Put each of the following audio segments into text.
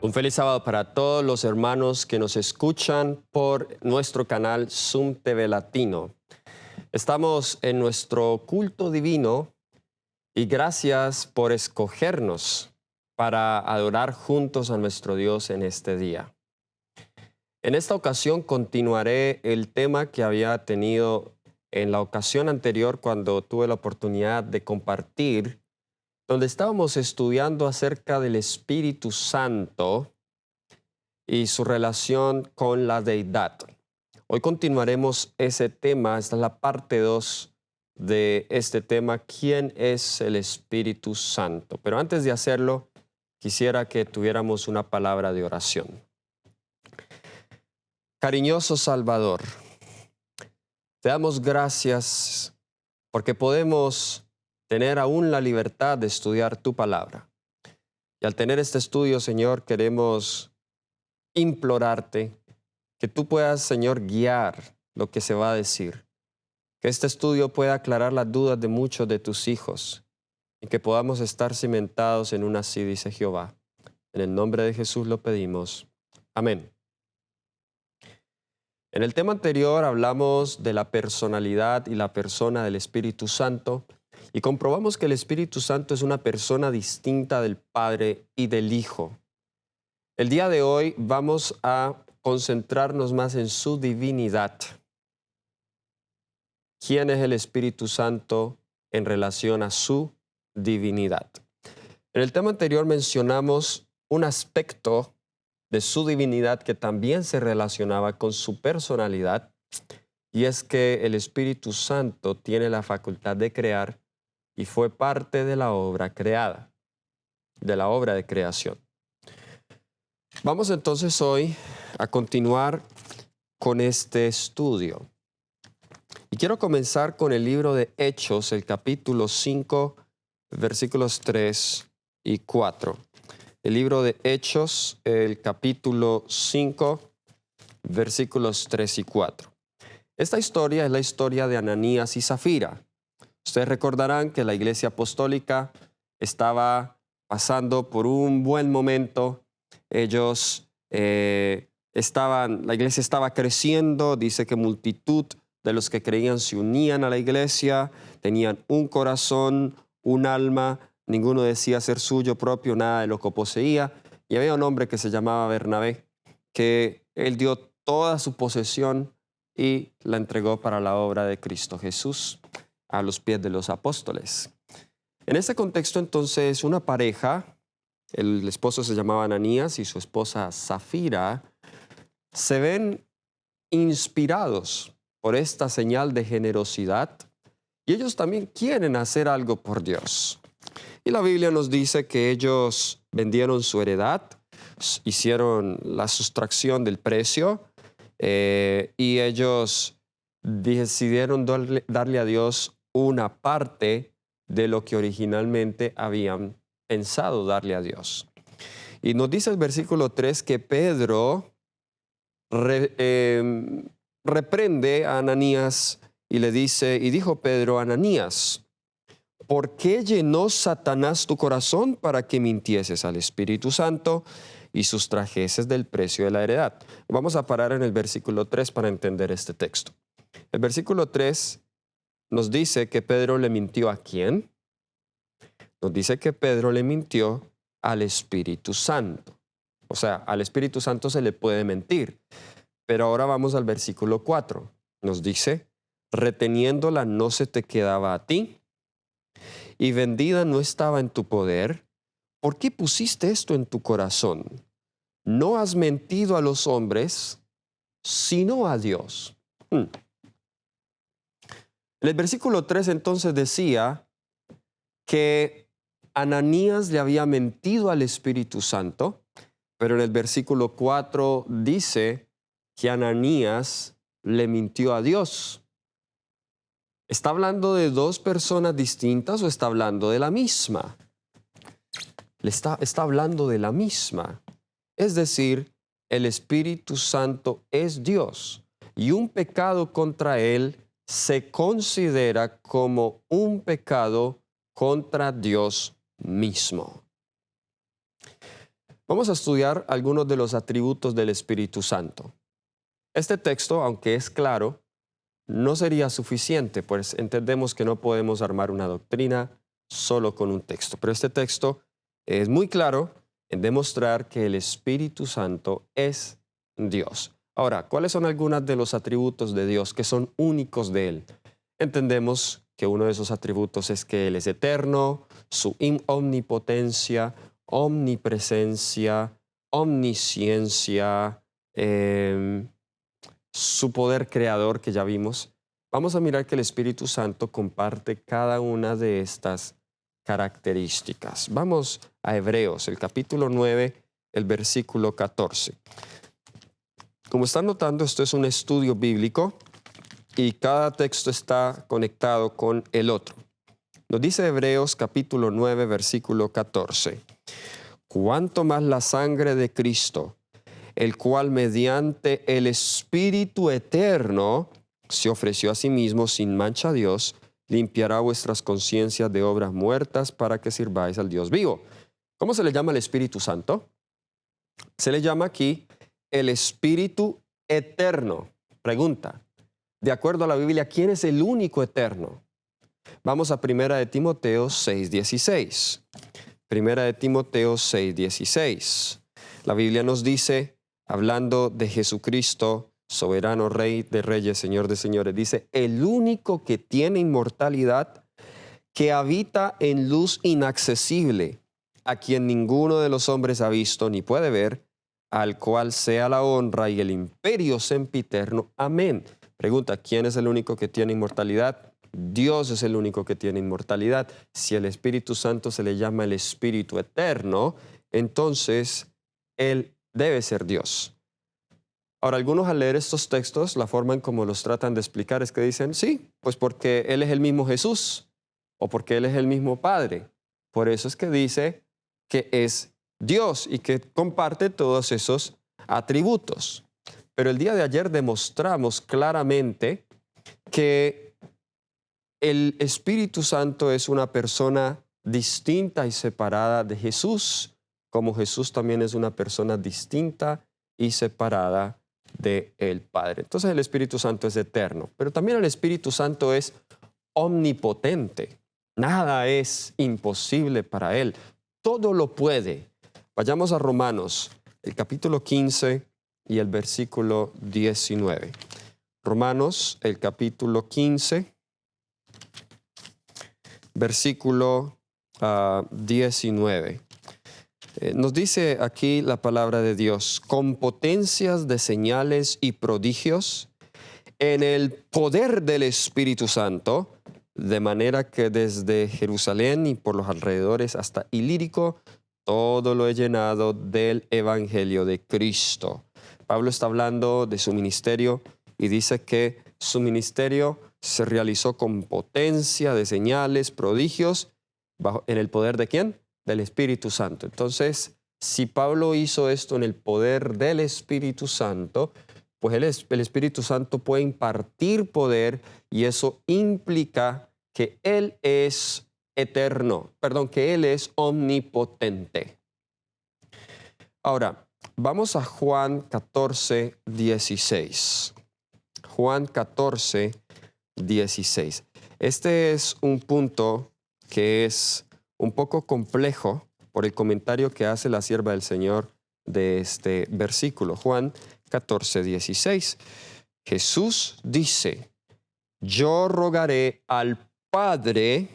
Un feliz sábado para todos los hermanos que nos escuchan por nuestro canal Zoom TV Latino. Estamos en nuestro culto divino y gracias por escogernos para adorar juntos a nuestro Dios en este día. En esta ocasión continuaré el tema que había tenido en la ocasión anterior cuando tuve la oportunidad de compartir, donde estábamos estudiando acerca del Espíritu Santo y su relación con la deidad. Hoy continuaremos ese tema, esta es la parte 2 de este tema, ¿quién es el Espíritu Santo? Pero antes de hacerlo, quisiera que tuviéramos una palabra de oración. Cariñoso Salvador, te damos gracias porque podemos tener aún la libertad de estudiar tu palabra. Y al tener este estudio, Señor, queremos implorarte que tú puedas, Señor, guiar lo que se va a decir. Que este estudio pueda aclarar las dudas de muchos de tus hijos y que podamos estar cimentados en una así, dice Jehová. En el nombre de Jesús lo pedimos. Amén. En el tema anterior hablamos de la personalidad y la persona del Espíritu Santo y comprobamos que el Espíritu Santo es una persona distinta del Padre y del Hijo. El día de hoy vamos a concentrarnos más en su divinidad. ¿Quién es el Espíritu Santo en relación a su divinidad? En el tema anterior mencionamos un aspecto de su divinidad que también se relacionaba con su personalidad, y es que el Espíritu Santo tiene la facultad de crear y fue parte de la obra creada, de la obra de creación. Vamos entonces hoy a continuar con este estudio. Y quiero comenzar con el libro de Hechos, el capítulo 5, versículos 3 y 4. El libro de Hechos, el capítulo 5, versículos 3 y 4. Esta historia es la historia de Ananías y Zafira. Ustedes recordarán que la iglesia apostólica estaba pasando por un buen momento. Ellos la iglesia estaba creciendo, dice que multitud de los que creían se unían a la iglesia, tenían un corazón, un alma, ninguno decía ser suyo propio, nada de lo que poseía. Y había un hombre que se llamaba Bernabé, que él dio toda su posesión y la entregó para la obra de Cristo Jesús a los pies de los apóstoles. En este contexto, entonces, una pareja, el esposo se llamaba Ananías y su esposa Zafira, se ven inspirados por esta señal de generosidad y ellos también quieren hacer algo por Dios. Y la Biblia nos dice que ellos vendieron su heredad, hicieron la sustracción del precio y ellos decidieron darle a Dios una parte de lo que originalmente habían pensado darle a Dios. Y nos dice el versículo 3 que Pedro reprende a Ananías y le dice, y dijo Pedro a Ananías, ¿por qué llenó Satanás tu corazón para que mintieses al Espíritu Santo y sustrajeses del precio de la heredad? Vamos a parar en el versículo 3 para entender este texto. El versículo 3 nos dice que Pedro le mintió ¿a quién? Nos dice que Pedro le mintió al Espíritu Santo. O sea, al Espíritu Santo se le puede mentir. Pero ahora vamos al versículo 4. Nos dice, reteniéndola no se te quedaba a ti, y vendida no estaba en tu poder. ¿Por qué pusiste esto en tu corazón? No has mentido a los hombres, sino a Dios. En el versículo 3 entonces decía que Ananías le había mentido al Espíritu Santo, pero en el versículo 4 dice que Ananías le mintió a Dios. ¿Está hablando de dos personas distintas o está hablando de la misma? Está hablando de la misma. Es decir, el Espíritu Santo es Dios y un pecado contra Él se considera como un pecado contra Dios mismo. Vamos a estudiar algunos de los atributos del Espíritu Santo. Este texto, aunque es claro, no sería suficiente, pues entendemos que no podemos armar una doctrina solo con un texto. Pero este texto es muy claro en demostrar que el Espíritu Santo es Dios. Ahora, ¿cuáles son algunos de los atributos de Dios que son únicos de Él? Entendemos que uno de esos atributos es que Él es eterno, su omnipotencia, omnipresencia, omnisciencia, su poder creador que ya vimos. Vamos a mirar que el Espíritu Santo comparte cada una de estas características. Vamos a Hebreos, el capítulo 9, el versículo 14. Como están notando, esto es un estudio bíblico y cada texto está conectado con el otro. Nos dice Hebreos capítulo 9, versículo 14. Cuánto más la sangre de Cristo, el cual mediante el Espíritu eterno se ofreció a sí mismo sin mancha a Dios, limpiará vuestras conciencias de obras muertas para que sirváis al Dios vivo. ¿Cómo se le llama al Espíritu Santo? Se le llama aquí el Espíritu eterno. Pregunta, de acuerdo a la Biblia, ¿quién es el único eterno? Vamos a 1 de Timoteo 6:16. 1 de Timoteo 6:16. La Biblia nos dice, hablando de Jesucristo, soberano Rey de reyes, Señor de señores, dice, el único que tiene inmortalidad, que habita en luz inaccesible, a quien ninguno de los hombres ha visto ni puede ver, al cual sea la honra y el imperio sempiterno. Amén. Pregunta, ¿quién es el único que tiene inmortalidad? Dios es el único que tiene inmortalidad. Si el Espíritu Santo se le llama el Espíritu eterno, entonces Él debe ser Dios. Ahora, algunos al leer estos textos, la forma en cómo los tratan de explicar es que dicen, sí, pues porque Él es el mismo Jesús o porque Él es el mismo Padre. Por eso es que dice que es Dios y que comparte todos esos atributos. Pero el día de ayer demostramos claramente que el Espíritu Santo es una persona distinta y separada de Jesús, como Jesús también es una persona distinta y separada del Padre. Entonces el Espíritu Santo es eterno, pero también el Espíritu Santo es omnipotente. Nada es imposible para Él. Todo lo puede. Vayamos a Romanos, el capítulo 15 y el versículo 19. Romanos, el capítulo 15, versículo 19. Nos dice aquí la palabra de Dios, con potencias de señales y prodigios, en el poder del Espíritu Santo, de manera que desde Jerusalén y por los alrededores hasta Ilírico, todo lo he llenado del Evangelio de Cristo. Pablo está hablando de su ministerio y dice que su ministerio se realizó con potencia de señales, prodigios, ¿en el poder de quién? Del Espíritu Santo. Entonces, si Pablo hizo esto en el poder del Espíritu Santo, pues el Espíritu Santo puede impartir poder y eso implica que Él es eterno, que Él es omnipotente. Ahora, vamos a Juan 14, 16. Juan 14, 16. Este es un punto que es un poco complejo por el comentario que hace la sierva del Señor de este versículo. Juan 14, 16. Jesús dice, yo rogaré al Padre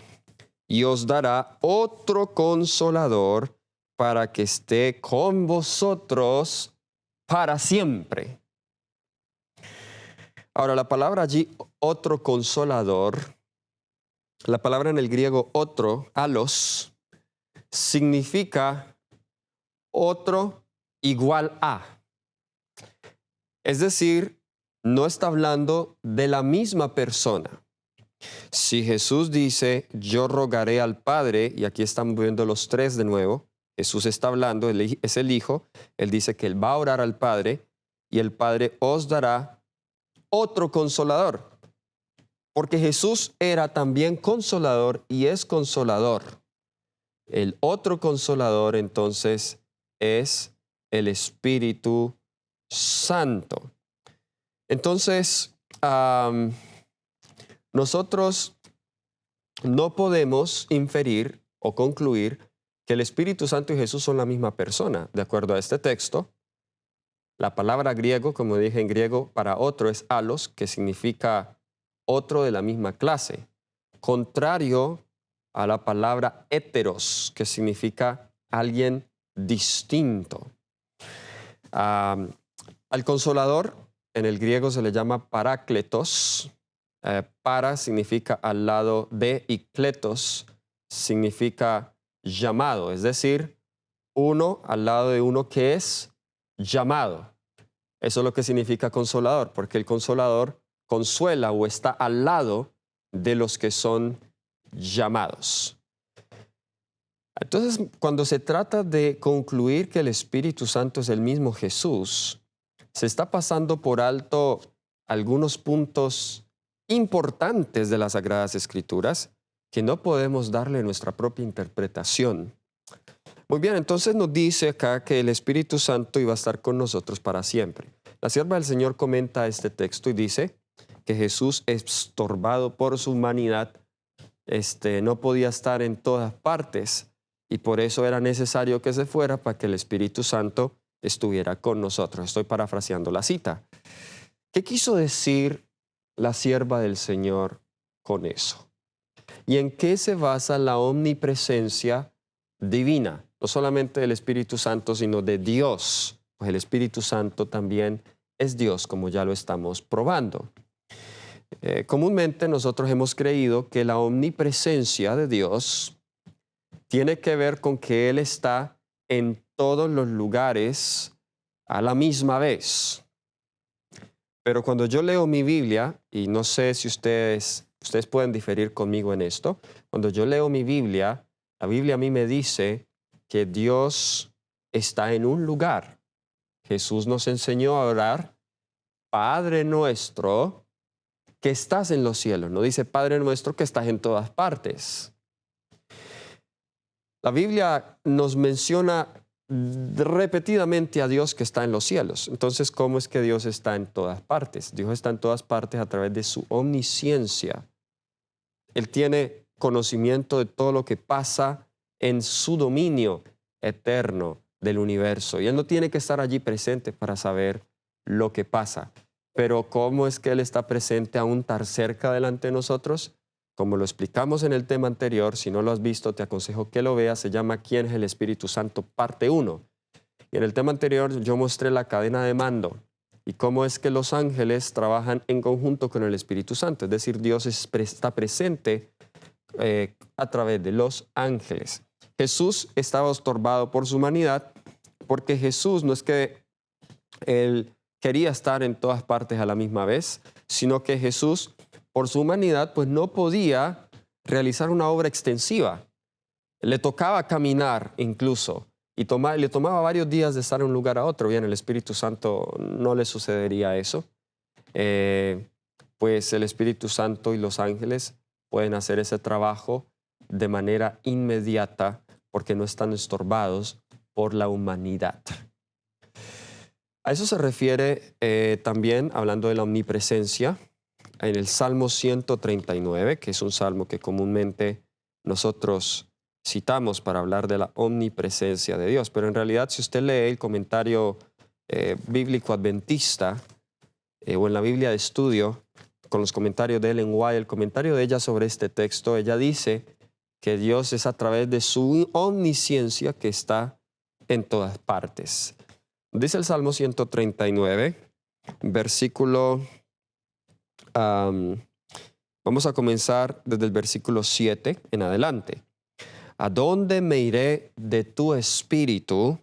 y os dará otro consolador para que esté con vosotros para siempre. Ahora, la palabra allí, otro consolador, la palabra en el griego otro, alos, significa otro igual a. Es decir, no está hablando de la misma persona. Si Jesús dice, yo rogaré al Padre, y aquí estamos viendo los tres de nuevo, Jesús está hablando, es el Hijo, Él dice que Él va a orar al Padre, y el Padre os dará otro consolador. Porque Jesús era también consolador y es consolador. El otro consolador entonces es el Espíritu Santo. Entonces, nosotros no podemos inferir o concluir que el Espíritu Santo y Jesús son la misma persona. De acuerdo a este texto, la palabra griego, como dije en griego, para otro es alos, que significa otro de la misma clase, contrario a la palabra heteros, que significa alguien distinto. Al Consolador, en el griego se le llama parácletos. Para significa al lado de, y kletos significa llamado, es decir, uno al lado de uno que es llamado. Eso es lo que significa consolador, porque el consolador consuela o está al lado de los que son llamados. Entonces, cuando se trata de concluir que el Espíritu Santo es el mismo Jesús, se está pasando por alto algunos puntos importantes de las Sagradas Escrituras que no podemos darle nuestra propia interpretación. Muy bien, entonces nos dice acá que el Espíritu Santo iba a estar con nosotros para siempre. La sierva del Señor comenta este texto y dice que Jesús, estorbado por su humanidad, no podía estar en todas partes y por eso era necesario que se fuera para que el Espíritu Santo estuviera con nosotros. Estoy parafraseando la cita. ¿Qué quiso decir la sierva del Señor con eso? ¿Y en qué se basa la omnipresencia divina? No solamente del Espíritu Santo, sino de Dios. Pues el Espíritu Santo también es Dios, como ya lo estamos probando. Comúnmente nosotros hemos creído que la omnipresencia de Dios tiene que ver con que Él está en todos los lugares a la misma vez. Pero cuando yo leo mi Biblia, y no sé si ustedes pueden diferir conmigo en esto, cuando yo leo mi Biblia, la Biblia a mí me dice que Dios está en un lugar. Jesús nos enseñó a orar, Padre nuestro, que estás en los cielos. No dice Padre nuestro, que estás en todas partes. La Biblia nos menciona repetidamente a Dios que está en los cielos. Entonces, ¿cómo es que Dios está en todas partes? Dios está en todas partes a través de su omnisciencia. Él tiene conocimiento de todo lo que pasa en su dominio eterno del universo. Y Él no tiene que estar allí presente para saber lo que pasa. Pero ¿cómo es que Él está presente aún tan cerca delante de nosotros? Como lo explicamos en el tema anterior, si no lo has visto, te aconsejo que lo veas. Se llama ¿Quién es el Espíritu Santo? Parte 1. Y en el tema anterior yo mostré la cadena de mando y cómo es que los ángeles trabajan en conjunto con el Espíritu Santo. Es decir, Dios está presente a través de los ángeles. Jesús estaba estorbado por su humanidad porque Jesús no es que Él quería estar en todas partes a la misma vez, sino que Jesús, por su humanidad, pues no podía realizar una obra extensiva. Le tocaba caminar incluso y le tomaba varios días de estar de un lugar a otro. Bien, el Espíritu Santo no le sucedería eso. Pues el Espíritu Santo y los ángeles pueden hacer ese trabajo de manera inmediata porque no están estorbados por la humanidad. A eso se refiere también, hablando de la omnipresencia, en el Salmo 139, que es un salmo que comúnmente nosotros citamos para hablar de la omnipresencia de Dios. Pero en realidad, si usted lee el comentario bíblico adventista o en la Biblia de estudio, con los comentarios de Ellen White, el comentario de ella sobre este texto, ella dice que Dios es a través de su omnisciencia que está en todas partes. Dice el Salmo 139, versículo... vamos a comenzar desde el versículo 7 en adelante. ¿A dónde me iré de tu espíritu?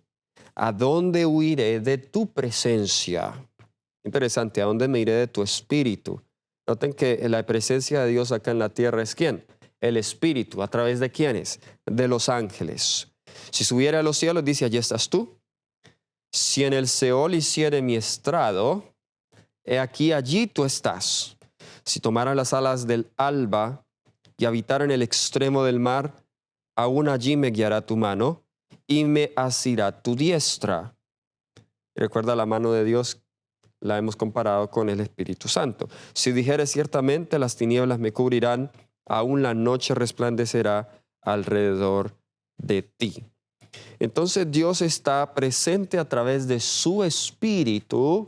¿A dónde huiré de tu presencia? Interesante, ¿a dónde me iré de tu espíritu? Noten que la presencia de Dios acá en la tierra es ¿quién? El espíritu. ¿A través de quiénes? De los ángeles. Si subiera a los cielos, dice, allí estás tú. Si en el Seol hiciere mi estrado, he aquí, allí tú estás. Si tomara las alas del alba y habitara en el extremo del mar, aún allí me guiará tu mano y me asirá tu diestra. Recuerda, la mano de Dios la hemos comparado con el Espíritu Santo. Si dijeres ciertamente las tinieblas me cubrirán, aún la noche resplandecerá alrededor de ti. Entonces Dios está presente a través de su Espíritu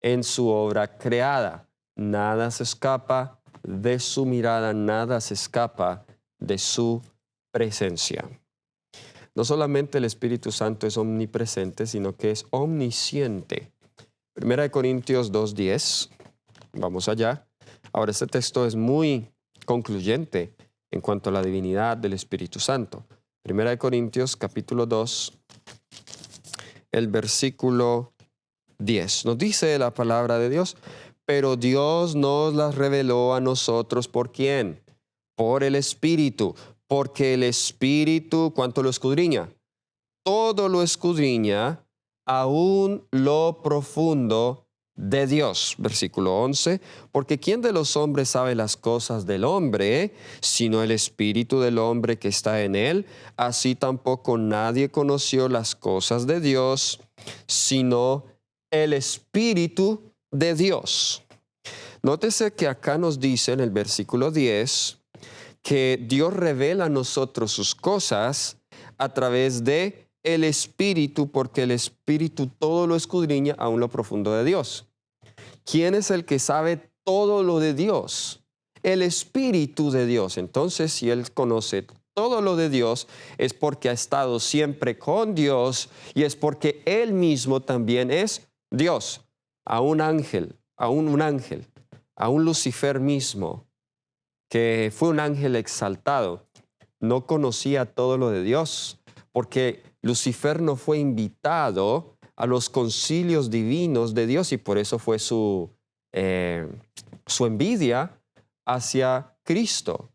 en su obra creada. Nada se escapa de su mirada, nada se escapa de su presencia. No solamente el Espíritu Santo es omnipresente, sino que es omnisciente. 1 Corintios 2:10, vamos allá. Ahora, este texto es muy concluyente en cuanto a la divinidad del Espíritu Santo. 1 Corintios capítulo 2, el versículo 10. Nos dice la palabra de Dios, pero Dios nos las reveló a nosotros, ¿por quién? Por el Espíritu, porque el Espíritu, ¿cuánto lo escudriña? Todo lo escudriña, aún lo profundo de Dios. Versículo 11, porque ¿quién de los hombres sabe las cosas del hombre, sino el Espíritu del hombre que está en él? Así tampoco nadie conoció las cosas de Dios, sino el Espíritu de Dios. Nótese que acá nos dice en el versículo 10 que Dios revela a nosotros sus cosas a través de el Espíritu, porque el Espíritu todo lo escudriña aún lo profundo de Dios. ¿Quién es el que sabe todo lo de Dios? El Espíritu de Dios. Entonces, si Él conoce todo lo de Dios, es porque ha estado siempre con Dios y es porque Él mismo también es Dios. A un ángel, a un Lucifer mismo, que fue un ángel exaltado, no conocía todo lo de Dios, porque Lucifer no fue invitado a los concilios divinos de Dios y por eso fue su envidia hacia Cristo.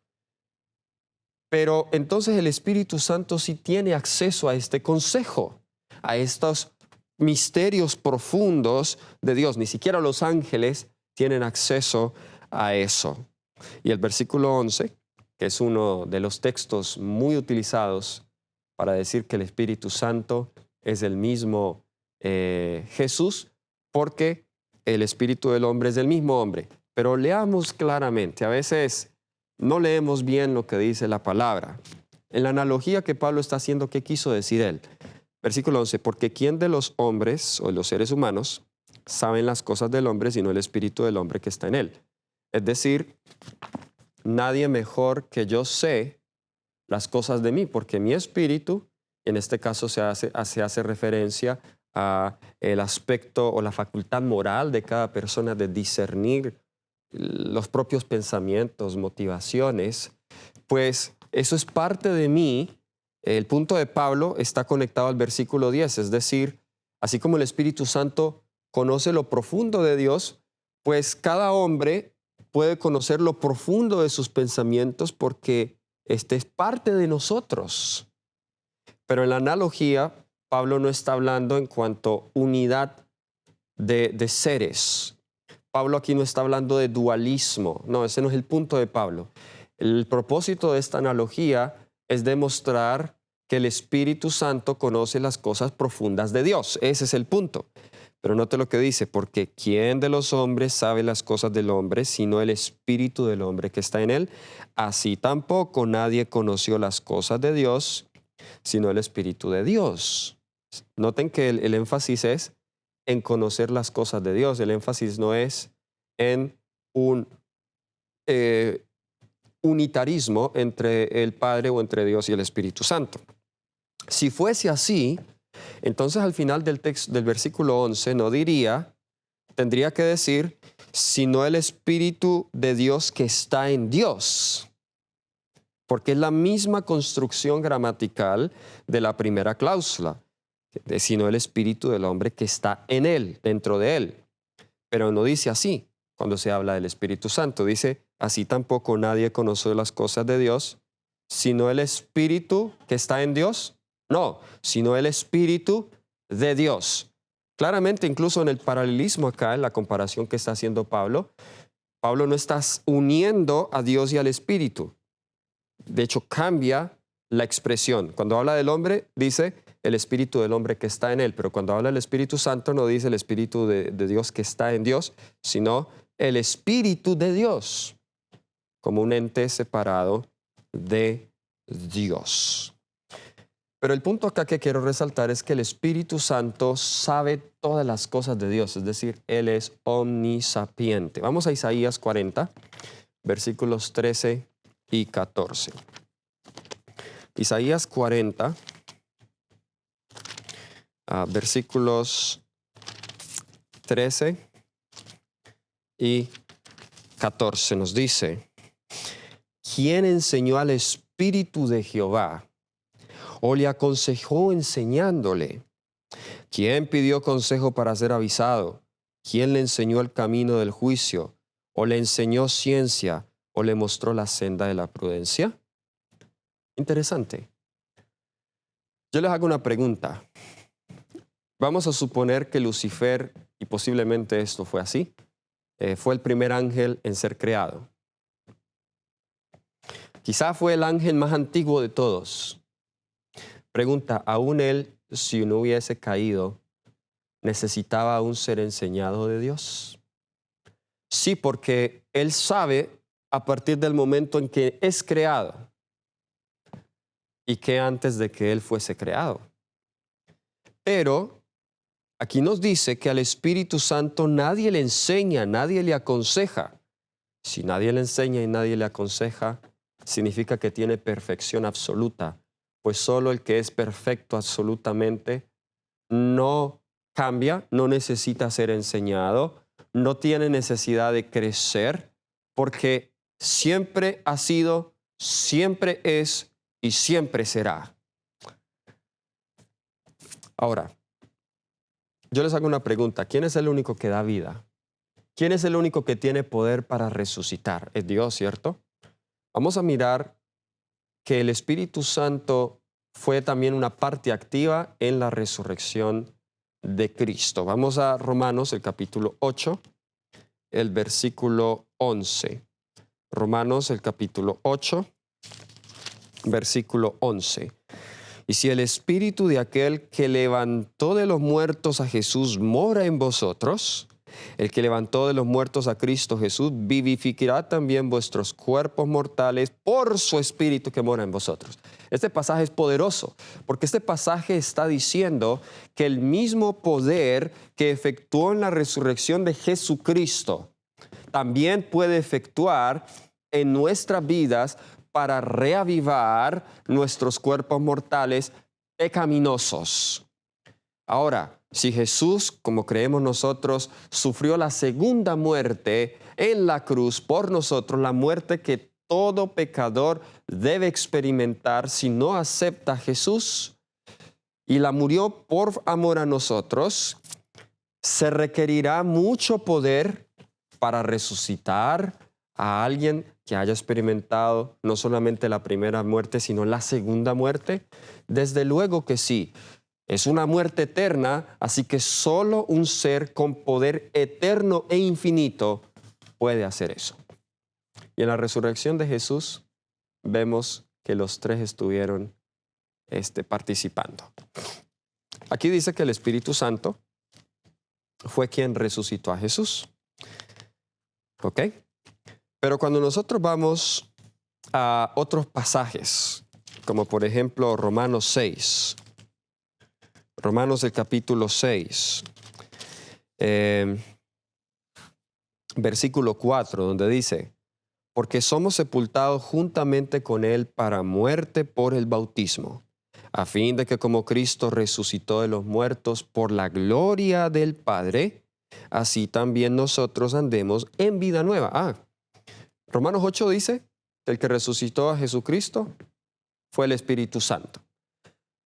Pero entonces el Espíritu Santo sí tiene acceso a este consejo, a estos misterios profundos de Dios. Ni siquiera los ángeles tienen acceso a eso. Y el versículo 11, que es uno de los textos muy utilizados para decir que el Espíritu Santo es el mismo Jesús, porque el Espíritu del hombre es del mismo hombre. Pero leamos claramente, a veces no leemos bien lo que dice la palabra. En la analogía que Pablo está haciendo, ¿qué quiso decir él? Versículo 11, porque ¿quién de los hombres o de los seres humanos saben las cosas del hombre sino el Espíritu del hombre que está en él? Es decir, nadie mejor que yo sé las cosas de mí, porque mi espíritu, en este caso se hace referencia a el aspecto o la facultad moral de cada persona de discernir los propios pensamientos, motivaciones, pues eso es parte de mí. El punto de Pablo está conectado al versículo 10, es decir, así como el Espíritu Santo conoce lo profundo de Dios, pues cada hombre puede conocer lo profundo de sus pensamientos porque este es parte de nosotros. Pero en la analogía, Pablo no está hablando en cuanto a unidad de seres. Pablo aquí no está hablando de dualismo. No, ese no es el punto de Pablo. El propósito de esta analogía es demostrar que el Espíritu Santo conoce las cosas profundas de Dios. Ese es el punto. Pero note lo que dice, porque ¿quién de los hombres sabe las cosas del hombre, sino el Espíritu del hombre que está en él? Así tampoco nadie conoció las cosas de Dios, sino el Espíritu de Dios. Noten que el énfasis es en conocer las cosas de Dios. El énfasis no es en un unitarismo entre el Padre o entre Dios y el Espíritu Santo. Si fuese así, entonces al final del texto del versículo 11 no diría, tendría que decir, sino el Espíritu de Dios que está en Dios. Porque es la misma construcción gramatical de la primera cláusula, sino el Espíritu del hombre que está en él, dentro de él. Pero no dice así cuando se habla del Espíritu Santo. Dice, así tampoco nadie conoce las cosas de Dios, sino el Espíritu que está en Dios. No, sino el Espíritu de Dios. Claramente, incluso en el paralelismo acá, en la comparación que está haciendo Pablo, Pablo no está uniendo a Dios y al Espíritu. De hecho, cambia la expresión. Cuando habla del hombre, dice, el espíritu del hombre que está en él. Pero cuando habla del Espíritu Santo no dice el espíritu de Dios que está en Dios, sino el Espíritu de Dios, como un ente separado de Dios. Pero el punto acá que quiero resaltar es que el Espíritu Santo sabe todas las cosas de Dios, es decir, Él es omnisapiente. Vamos a Isaías 40, versículos 13 y 14. Isaías 40, versículos 13 y 14 nos dice: ¿Quién enseñó al Espíritu de Jehová? ¿O le aconsejó enseñándole? ¿Quién pidió consejo para ser avisado? ¿Quién le enseñó el camino del juicio? ¿O le enseñó ciencia? ¿O le mostró la senda de la prudencia? Interesante. Yo les hago una pregunta. Vamos a suponer que Lucifer, y posiblemente esto fue así, fue el primer ángel en ser creado. Quizá fue el ángel más antiguo de todos. Pregunta, ¿aún él, si no hubiese caído, necesitaba aún ser enseñado de Dios? Sí, porque él sabe a partir del momento en que es creado y que antes de que él fuese creado. Pero aquí nos dice que al Espíritu Santo nadie le enseña, nadie le aconseja. Si nadie le enseña y nadie le aconseja, significa que tiene perfección absoluta, pues solo el que es perfecto absolutamente no cambia, no necesita ser enseñado, no tiene necesidad de crecer, porque siempre ha sido, siempre es y siempre será. Ahora, yo les hago una pregunta. ¿Quién es el único que da vida? ¿Quién es el único que tiene poder para resucitar? Es Dios, ¿cierto? Vamos a mirar que el Espíritu Santo fue también una parte activa en la resurrección de Cristo. Vamos a Romanos, el capítulo 8, el versículo 11. Romanos, el capítulo 8, versículo 11. Y si el Espíritu de aquel que levantó de los muertos a Jesús mora en vosotros, el que levantó de los muertos a Cristo Jesús vivificará también vuestros cuerpos mortales por su Espíritu que mora en vosotros. Este pasaje es poderoso porque este pasaje está diciendo que el mismo poder que efectuó en la resurrección de Jesucristo también puede efectuar en nuestras vidas para reavivar nuestros cuerpos mortales pecaminosos. Ahora, si Jesús, como creemos nosotros, sufrió la segunda muerte en la cruz por nosotros, la muerte que todo pecador debe experimentar si no acepta a Jesús, y la murió por amor a nosotros, se requerirá mucho poder para resucitar a alguien que haya experimentado no solamente la primera muerte, sino la segunda muerte. Desde luego que sí. Es una muerte eterna, así que solo un ser con poder eterno e infinito puede hacer eso. Y en la resurrección de Jesús vemos que los tres estuvieron participando. Aquí dice que el Espíritu Santo fue quien resucitó a Jesús. ¿Ok? Pero cuando nosotros vamos a otros pasajes, como por ejemplo Romanos 6, Romanos el capítulo 6, versículo 4, donde dice: porque somos sepultados juntamente con Él para muerte por el bautismo, a fin de que como Cristo resucitó de los muertos por la gloria del Padre, así también nosotros andemos en vida nueva. Romanos 8 dice que el que resucitó a Jesucristo fue el Espíritu Santo.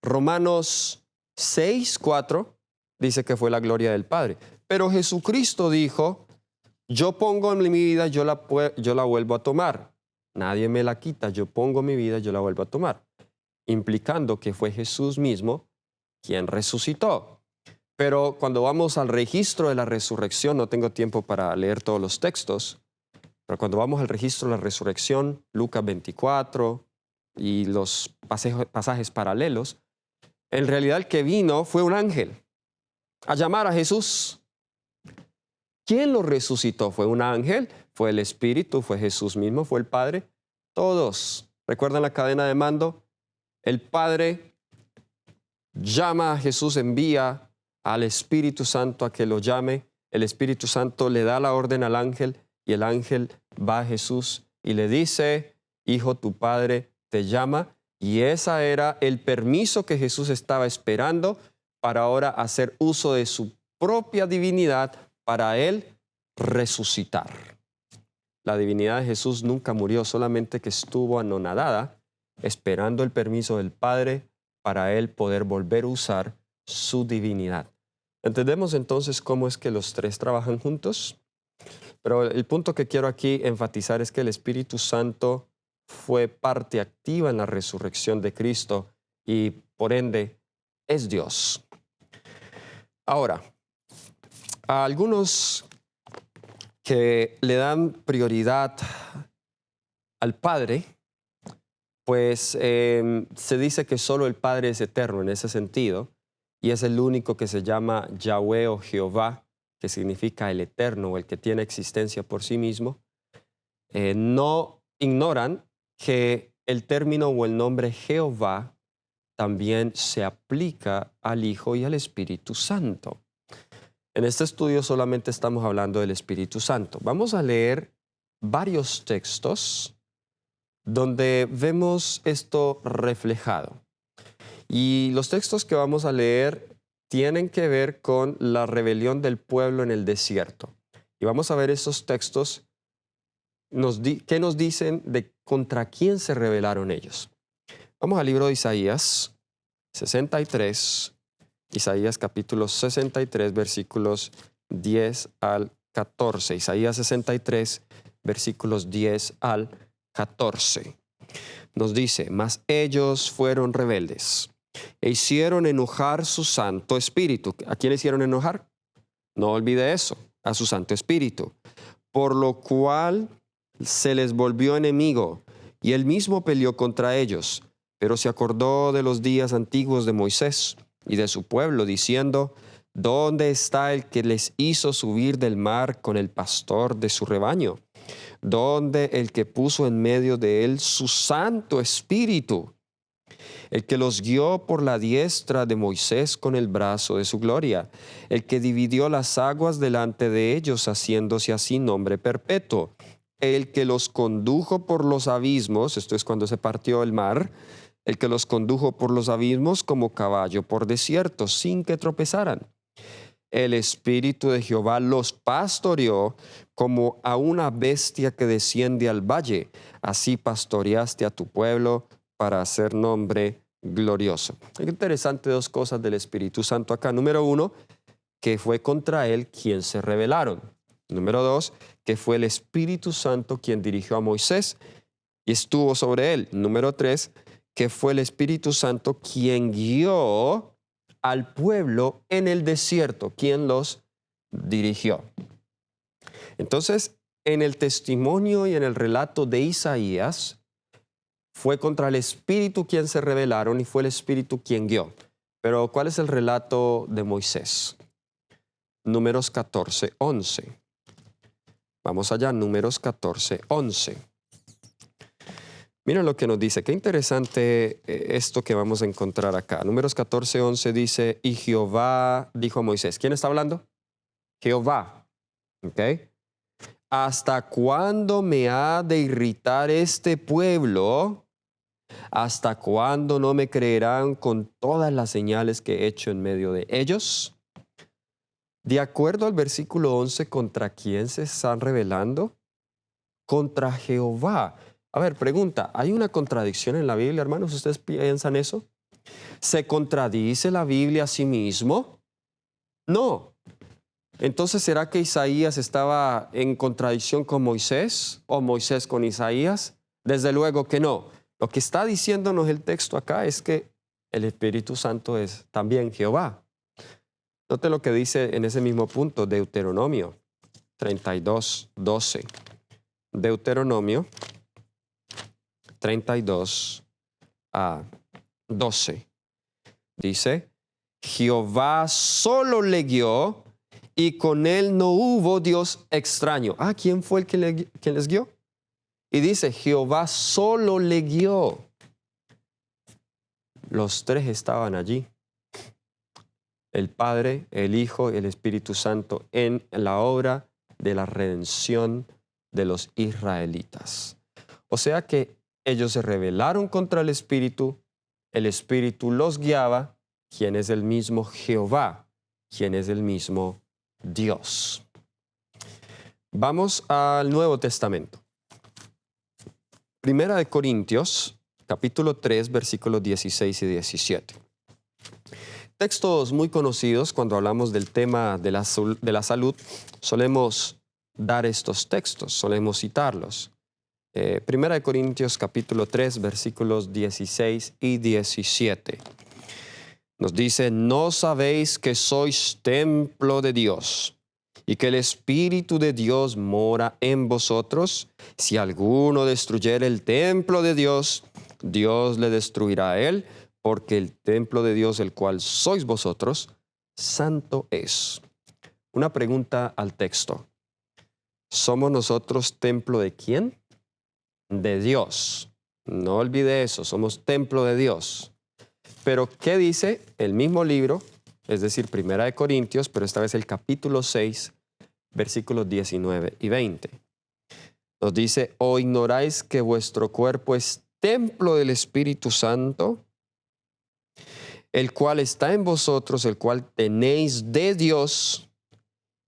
Romanos 6, 4 dice que fue la gloria del Padre. Pero Jesucristo dijo: yo pongo en mi vida, yo la vuelvo a tomar. Nadie me la quita, yo pongo mi vida, yo la vuelvo a tomar. Implicando que fue Jesús mismo quien resucitó. Pero cuando vamos al registro de la resurrección, no tengo tiempo para leer todos los textos, pero cuando vamos al registro de la resurrección, Lucas 24 y los pasajes paralelos, En realidad el que vino fue un ángel a llamar a Jesús. ¿Quién lo resucitó? ¿Fue un ángel? ¿Fue el Espíritu? ¿Fue Jesús mismo? ¿Fue el Padre? Todos. ¿Recuerdan la cadena de mando? El Padre llama a Jesús, envía al Espíritu Santo a que lo llame. El Espíritu Santo le da la orden al ángel y el ángel va a Jesús y le dice, hijo, tu Padre te llama. Y ese era el permiso que Jesús estaba esperando para ahora hacer uso de su propia divinidad para él resucitar. La divinidad de Jesús nunca murió, solamente que estuvo anonadada, esperando el permiso del Padre para él poder volver a usar su divinidad. ¿Entendemos entonces cómo es que los tres trabajan juntos? Pero el punto que quiero aquí enfatizar es que el Espíritu Santo fue parte activa en la resurrección de Cristo y por ende es Dios. Ahora, a algunos que le dan prioridad al Padre, pues se dice que solo el Padre es eterno en ese sentido y es el único que se llama Yahweh o Jehová, que significa el eterno o el que tiene existencia por sí mismo. No ignoran que el término o el nombre Jehová también se aplica al Hijo y al Espíritu Santo. En este estudio solamente estamos hablando del Espíritu Santo. Vamos a leer varios textos donde vemos esto reflejado. Y los textos que vamos a leer tienen que ver con la rebelión del pueblo en el desierto. Y vamos a ver esos textos que nos dicen de contra quién se rebelaron ellos. Vamos al libro de Isaías 63, Isaías capítulo 63, versículos 10 al 14. Isaías 63, versículos 10 al 14. Nos dice, mas ellos fueron rebeldes e hicieron enojar su Santo Espíritu. ¿A quién hicieron enojar? No olvide eso, a su Santo Espíritu. Por lo cual se les volvió enemigo y él mismo peleó contra ellos, pero se acordó de los días antiguos de Moisés y de su pueblo, diciendo, ¿dónde está el que les hizo subir del mar con el pastor de su rebaño? ¿Dónde el que puso en medio de él su Santo Espíritu? El que los guió por la diestra de Moisés con el brazo de su gloria, el que dividió las aguas delante de ellos, haciéndose así nombre perpetuo, el que los condujo por los abismos, esto es cuando se partió el mar, el que los condujo por los abismos como caballo por desierto, sin que tropezaran. El Espíritu de Jehová los pastoreó como a una bestia que desciende al valle. Así pastoreaste a tu pueblo para hacer nombre glorioso. Es interesante dos cosas del Espíritu Santo acá. Número uno, que fue contra él quien se rebelaron. Número dos, que fue el Espíritu Santo quien dirigió a Moisés y estuvo sobre él. Número tres, que fue el Espíritu Santo quien guió al pueblo en el desierto, quien los dirigió. Entonces, en el testimonio y en el relato de Isaías, fue contra el Espíritu quien se rebelaron y fue el Espíritu quien guió. Pero, ¿cuál es el relato de Moisés? Números 14, 11. Vamos allá, Números 14, 11. Miren lo que nos dice. Qué interesante esto que vamos a encontrar acá. Números 14, 11 dice, y Jehová dijo a Moisés. ¿Quién está hablando? Jehová. ¿Ok? ¿Hasta cuándo me ha de irritar este pueblo? ¿Hasta cuándo no me creerán con todas las señales que he hecho en medio de ellos? De acuerdo al versículo 11, ¿contra quién se están rebelando? Contra Jehová. A ver, pregunta, ¿hay una contradicción en la Biblia, hermanos? ¿Ustedes piensan eso? ¿Se contradice la Biblia a sí mismo? No. Entonces, ¿será que Isaías estaba en contradicción con Moisés o Moisés con Isaías? Desde luego que no. Lo que está diciéndonos el texto acá es que el Espíritu Santo es también Jehová. Note lo que dice en ese mismo punto, Deuteronomio 32, 12. Deuteronomio 32 a 12. dice, Jehová solo le guió y con él no hubo Dios extraño. ¿Quién fue el que les guió? Y dice, Jehová solo le guió. Los tres estaban allí. El Padre, el Hijo y el Espíritu Santo en la obra de la redención de los israelitas. O sea que ellos se rebelaron contra el Espíritu los guiaba, quien es el mismo Jehová, quien es el mismo Dios. Vamos al Nuevo Testamento. Primera de Corintios, capítulo 3, versículos 16 y 17. Textos muy conocidos cuando hablamos del tema de la salud, solemos dar estos textos, solemos citarlos. Primera de Corintios capítulo 3, versículos 16 y 17. Nos dice, ¿no sabéis que sois templo de Dios y que el Espíritu de Dios mora en vosotros? Si alguno destruyere el templo de Dios, Dios le destruirá a él, porque el templo de Dios, el cual sois vosotros, santo es. Una pregunta al texto. ¿Somos nosotros templo de quién? De Dios. No olvide eso, somos templo de Dios. Pero, ¿qué dice el mismo libro? Es decir, Primera de Corintios, pero esta vez el capítulo 6, versículos 19 y 20. Nos dice, ¿o ignoráis que vuestro cuerpo es templo del Espíritu Santo, el cual está en vosotros, el cual tenéis de Dios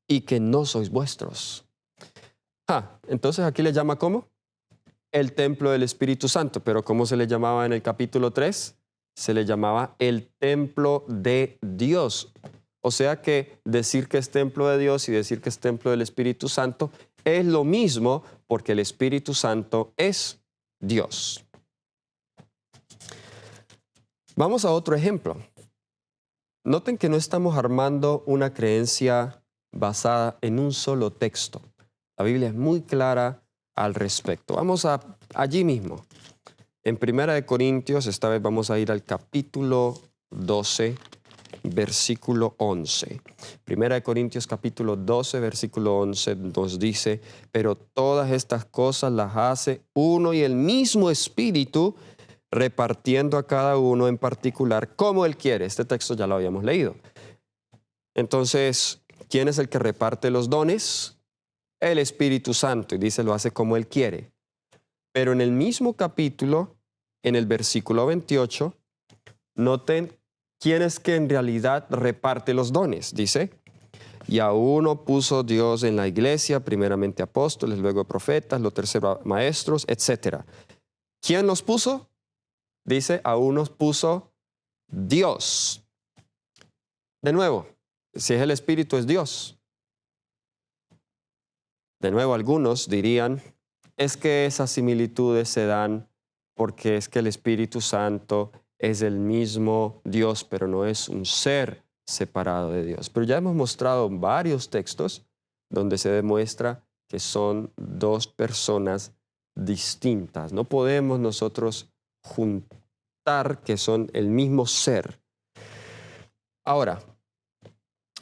y que no sois vuestros? Entonces aquí le llama ¿cómo? El templo del Espíritu Santo, pero ¿cómo se le llamaba en el capítulo 3? Se le llamaba el templo de Dios. O sea que decir que es templo de Dios y decir que es templo del Espíritu Santo es lo mismo, porque el Espíritu Santo es Dios. Vamos a otro ejemplo. Noten que no estamos armando una creencia basada en un solo texto. La Biblia es muy clara al respecto. Vamos allí mismo. En Primera de Corintios, esta vez vamos a ir al capítulo 12, versículo 11. Primera de Corintios, capítulo 12, versículo 11, nos dice, pero todas estas cosas las hace uno y el mismo Espíritu, repartiendo a cada uno en particular como Él quiere. Este texto ya lo habíamos leído. Entonces, ¿quién es el que reparte los dones? El Espíritu Santo, y dice, lo hace como Él quiere. Pero en el mismo capítulo, en el versículo 28, noten quién es que en realidad reparte los dones. Dice, y a uno puso Dios en la iglesia, primeramente apóstoles, luego profetas, los terceros maestros, etc. ¿Quién los puso? Dice, a unos puso Dios. De nuevo, si es el Espíritu, es Dios. De nuevo, algunos dirían, es que esas similitudes se dan porque es que el Espíritu Santo es el mismo Dios, pero no es un ser separado de Dios. Pero ya hemos mostrado varios textos donde se demuestra que son dos personas distintas. No podemos nosotros juntar que son el mismo ser. Ahora,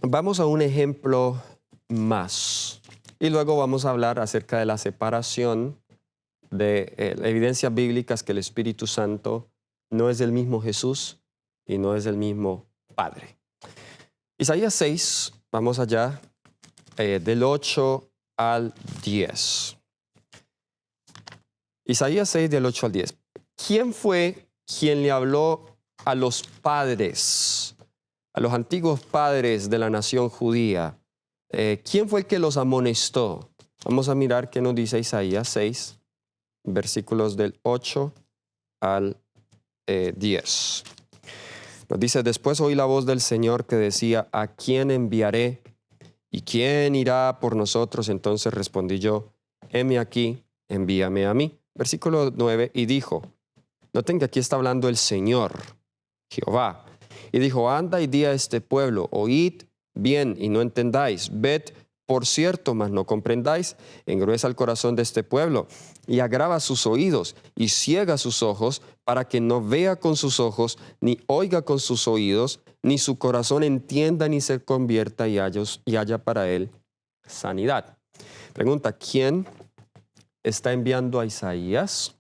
vamos a un ejemplo más. Y luego vamos a hablar acerca de la separación de evidencias bíblicas que el Espíritu Santo no es el mismo Jesús y no es el mismo Padre. Isaías 6, vamos allá, del 8 al 10. Isaías 6, del 8 al 10. ¿Quién fue quien le habló a los padres, a los antiguos padres de la nación judía? ¿Quién fue el que los amonestó? Vamos a mirar qué nos dice Isaías 6, versículos del 8 al 10. Nos dice, después oí la voz del Señor que decía, ¿a quién enviaré? ¿Y quién irá por nosotros? Entonces respondí yo, heme aquí, envíame a mí. Versículo 9, y dijo, noten que aquí está hablando el Señor, Jehová. Y dijo, anda y di a este pueblo, oíd bien y no entendáis, ved Por cierto, mas no comprendáis, engruesa el corazón de este pueblo y agrava sus oídos y ciega sus ojos para que no vea con sus ojos, ni oiga con sus oídos, ni su corazón entienda ni se convierta y haya para él sanidad. Pregunta, ¿quién está enviando a Isaías?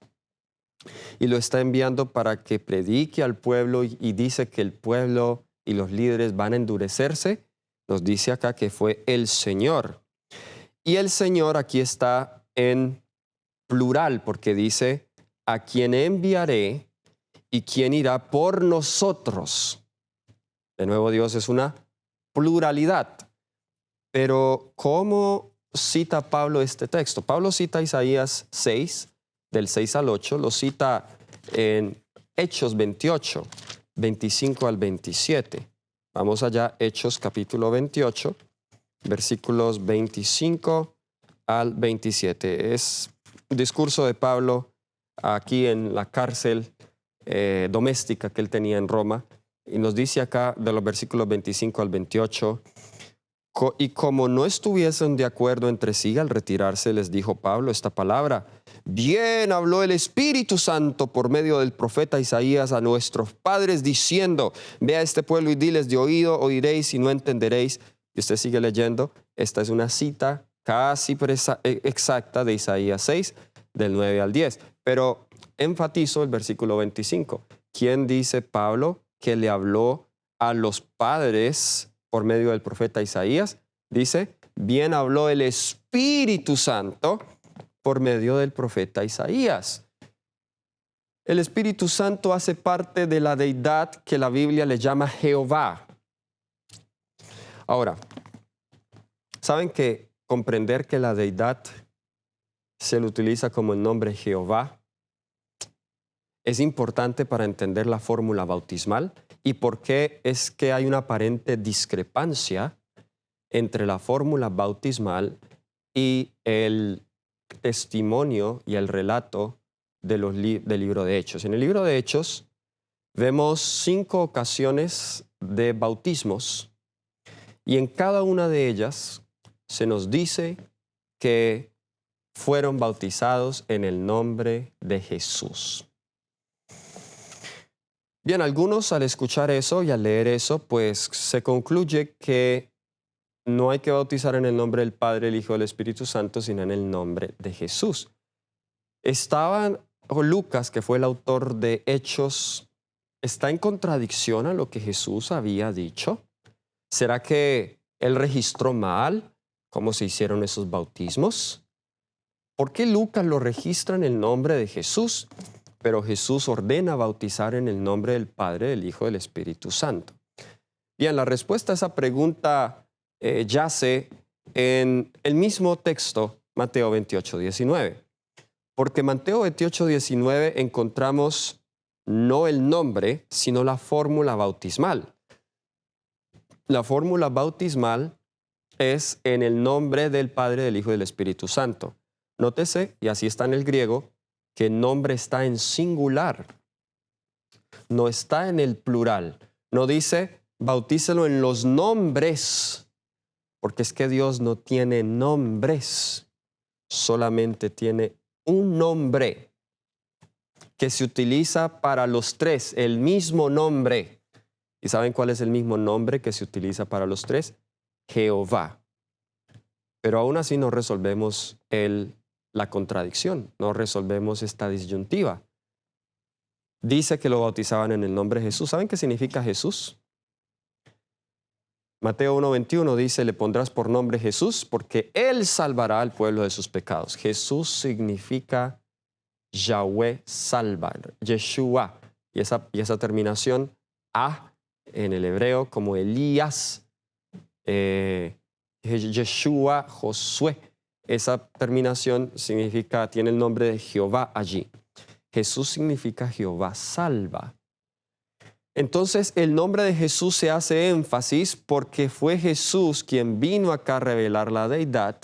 Y lo está enviando para que predique al pueblo y dice que el pueblo y los líderes van a endurecerse. Nos dice acá que fue el Señor. Y el Señor aquí está en plural porque dice, a quien enviaré y quién irá por nosotros. De nuevo, Dios es una pluralidad. Pero ¿cómo cita Pablo este texto? Pablo cita Isaías 6, del 6 al 8, lo cita en Hechos 28, 25 al 27. Vamos allá, Hechos capítulo 28, versículos 25 al 27. Es un discurso de Pablo aquí en la cárcel doméstica que él tenía en Roma. Y nos dice acá de los versículos 25 al 28, y como no estuviesen de acuerdo entre sí, al retirarse les dijo Pablo esta palabra: bien habló el Espíritu Santo por medio del profeta Isaías a nuestros padres diciendo, ve a este pueblo y diles, de oído oiréis y no entenderéis. Y usted sigue leyendo, esta es una cita casi exacta de Isaías 6, del 9 al 10. Pero enfatizo el versículo 25. ¿Quién dice Pablo que le habló a los padres por medio del profeta Isaías? Dice, bien habló el Espíritu Santo por medio del profeta Isaías. El Espíritu Santo hace parte de la deidad que la Biblia le llama Jehová. Ahora, ¿saben que comprender que la deidad se le utiliza como el nombre Jehová es importante para entender la fórmula bautismal? ¿Y por qué es que hay una aparente discrepancia entre la fórmula bautismal y el testimonio y el relato del libro de Hechos? En el libro de Hechos vemos 5 ocasiones de bautismos y en cada una de ellas se nos dice que fueron bautizados en el nombre de Jesús. Bien, algunos al escuchar eso y al leer eso, pues se concluye que no hay que bautizar en el nombre del Padre, el Hijo y el Espíritu Santo, sino en el nombre de Jesús. Lucas, que fue el autor de Hechos, ¿está en contradicción a lo que Jesús había dicho? ¿Será que él registró mal cómo se hicieron esos bautismos? ¿Por qué Lucas lo registra en el nombre de Jesús, pero Jesús ordena bautizar en el nombre del Padre, del Hijo y del Espíritu Santo? Bien, la respuesta a esa pregunta yace en el mismo texto, Mateo 28, 19. Porque en Mateo 28, 19 encontramos no el nombre, sino la fórmula bautismal. La fórmula bautismal es en el nombre del Padre, del Hijo y del Espíritu Santo. Nótese, y así está en el griego, que el nombre está en singular, no está en el plural. No dice, bautícelo en los nombres, porque es que Dios no tiene nombres, solamente tiene un nombre que se utiliza para los tres, el mismo nombre. ¿Y saben cuál es el mismo nombre que se utiliza para los tres? Jehová. Pero aún así no resolvemos la contradicción, no resolvemos esta disyuntiva. Dice que lo bautizaban en el nombre de Jesús. ¿Saben qué significa Jesús? Mateo 1:21 dice, le pondrás por nombre Jesús porque Él salvará al pueblo de sus pecados. Jesús significa Yahweh salva, Yeshua. Y esa terminación, A, en el hebreo, como Elías, Yeshua, Josué. Esa terminación tiene el nombre de Jehová allí. Jesús significa Jehová salva. Entonces el nombre de Jesús se hace énfasis porque fue Jesús quien vino acá a revelar la deidad.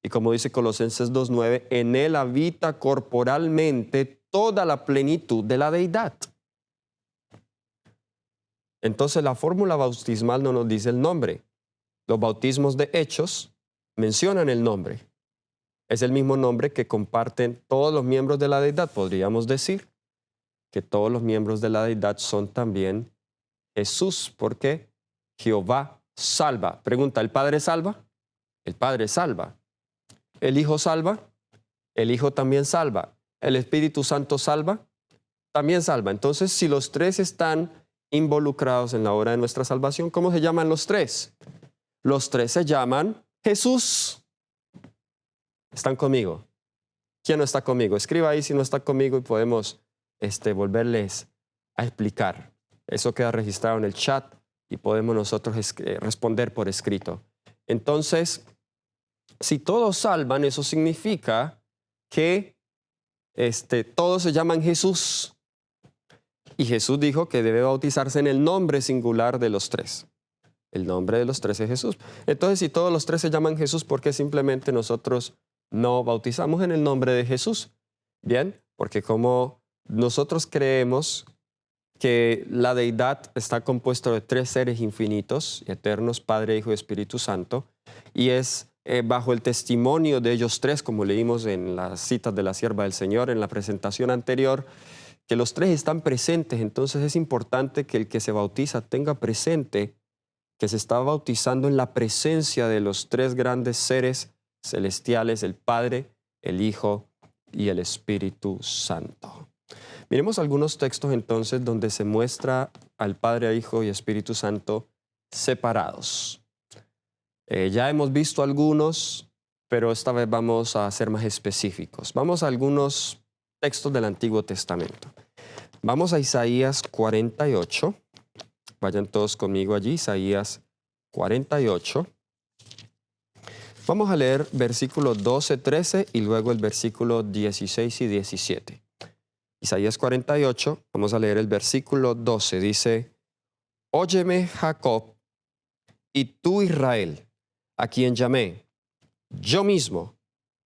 Y como dice Colosenses 2:9, en Él habita corporalmente toda la plenitud de la deidad. Entonces la fórmula bautismal no nos dice el nombre. Los bautismos de Hechos mencionan el nombre. Es el mismo nombre que comparten todos los miembros de la deidad. Podríamos decir que todos los miembros de la deidad son también Jesús, porque Jehová salva. Pregunta, ¿el Padre salva? El Padre salva. ¿El Hijo salva? El Hijo también salva. ¿El Espíritu Santo salva? También salva. Entonces, si los tres están involucrados en la obra de nuestra salvación, ¿cómo se llaman los tres? Los tres se llaman Jesús. ¿Están conmigo? ¿Quién no está conmigo? Escriba ahí si no está conmigo y podemos volverles a explicar. Eso queda registrado en el chat y podemos nosotros responder por escrito. Entonces, si todos salvan, eso significa que todos se llaman Jesús. Y Jesús dijo que debe bautizarse en el nombre singular de los tres. El nombre de los tres es Jesús. Entonces, si todos los tres se llaman Jesús, ¿por qué simplemente nosotros no bautizamos en el nombre de Jesús? Bien, porque como nosotros creemos que la deidad está compuesta de tres seres infinitos, eternos, Padre, Hijo y Espíritu Santo, y es bajo el testimonio de ellos tres, como leímos en las citas de la sierva del Señor, en la presentación anterior, que los tres están presentes. Entonces es importante que el que se bautiza tenga presente que se está bautizando en la presencia de los tres grandes seres celestiales, el Padre, el Hijo y el Espíritu Santo. Miremos algunos textos entonces donde se muestra al Padre, Hijo y Espíritu Santo separados. Ya hemos visto algunos, pero esta vez vamos a ser más específicos. Vamos a algunos textos del Antiguo Testamento. Vamos a Isaías 48. Vayan todos conmigo allí, Isaías 48. Vamos a leer versículos 12, 13 y luego el versículo 16 y 17. Isaías 48, vamos a leer el versículo 12. Dice, óyeme Jacob, y tú Israel, a quien llamé, yo mismo,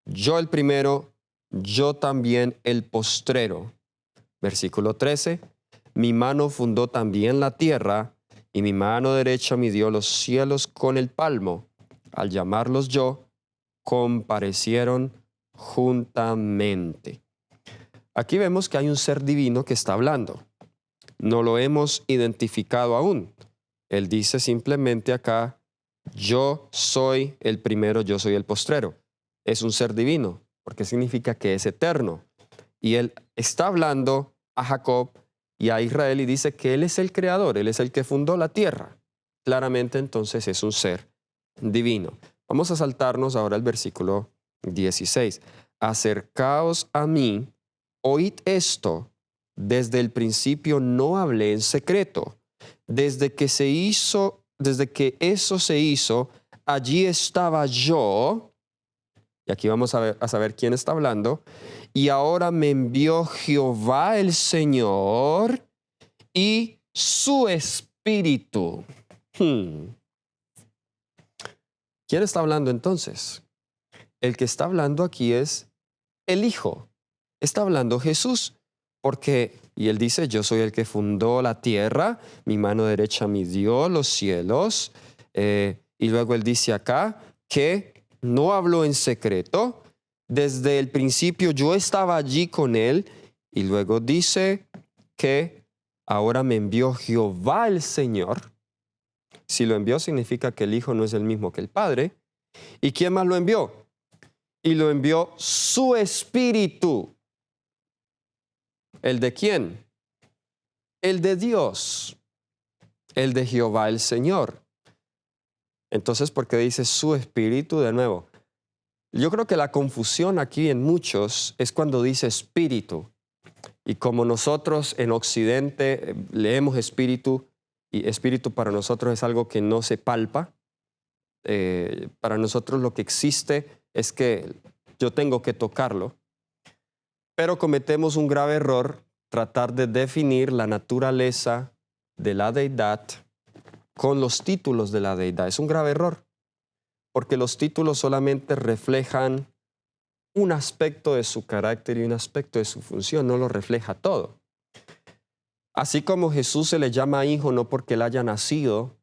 yo el primero, yo también el postrero. Versículo 13, mi mano fundó también la tierra, y mi mano derecha midió los cielos con el palmo. Al llamarlos yo, comparecieron juntamente. Aquí vemos que hay un ser divino que está hablando. No lo hemos identificado aún. Él dice simplemente acá, yo soy el primero, yo soy el postrero. Es un ser divino, porque significa que es eterno. Y él está hablando a Jacob y a Israel y dice que él es el creador, él es el que fundó la tierra. Claramente entonces es un ser divino. Vamos a saltarnos ahora al versículo 16. Acercaos a mí, oíd esto, desde el principio no hablé en secreto. Desde que eso se hizo, allí estaba yo. Y aquí vamos a saber quién está hablando. Y ahora me envió Jehová el Señor y su Espíritu. ¿Quién está hablando entonces? El que está hablando aquí es el Hijo. Está hablando Jesús, porque, y él dice, yo soy el que fundó la tierra, mi mano derecha midió los cielos, y luego él dice acá que no habló en secreto, desde el principio yo estaba allí con él, y luego dice que ahora me envió Jehová el Señor. Si lo envió significa que el Hijo no es el mismo que el Padre. ¿Y quién más lo envió? Y lo envió su Espíritu. ¿El de quién? El de Dios, el de Jehová el Señor. Entonces, ¿por qué dice su Espíritu de nuevo? Yo creo que la confusión aquí en muchos es cuando dice Espíritu. Y como nosotros en Occidente leemos Espíritu, y Espíritu para nosotros es algo que no se palpa, para nosotros lo que existe es que yo tengo que tocarlo. Pero cometemos un grave error, tratar de definir la naturaleza de la deidad con los títulos de la deidad. Es un grave error, porque los títulos solamente reflejan un aspecto de su carácter y un aspecto de su función, no lo refleja todo. Así como Jesús se le llama hijo no porque él haya nacido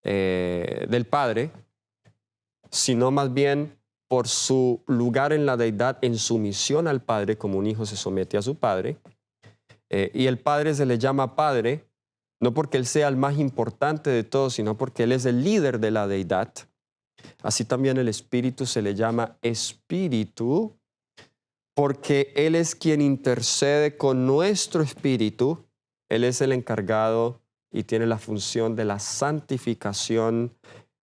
del Padre, sino más bien por su lugar en la deidad, en sumisión al Padre, como un hijo se somete a su Padre. Y el Padre se le llama Padre, no porque Él sea el más importante de todos, sino porque Él es el líder de la deidad. Así también el Espíritu se le llama Espíritu, porque Él es quien intercede con nuestro espíritu. Él es el encargado y tiene la función de la santificación